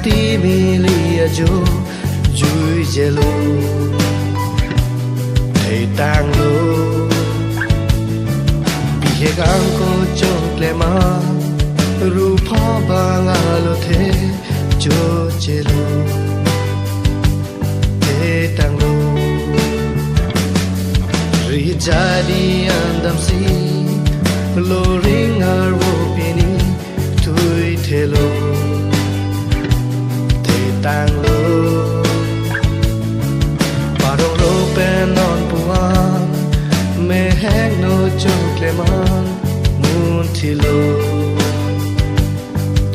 ti mi lia jo jui jelo thei tang lo bie gang ko chok le ma ru pha ba nga lo the jo jelo thei tang lo ri jadi andam si lo ring ar wo pini tui thelo tang lo parong lo pen non puan me hang no chok le man mun thi lo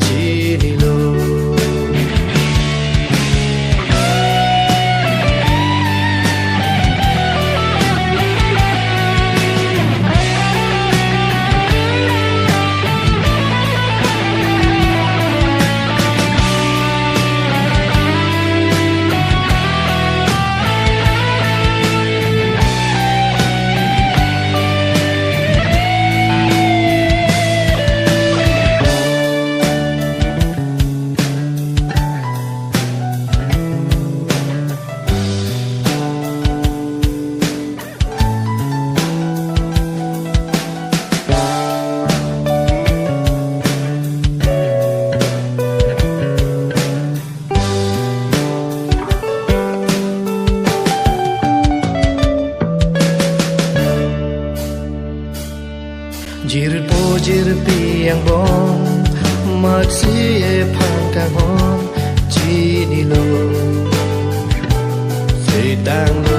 chi ni lo jir pi ang bom mat si e phang ka hon chi ni lo se tang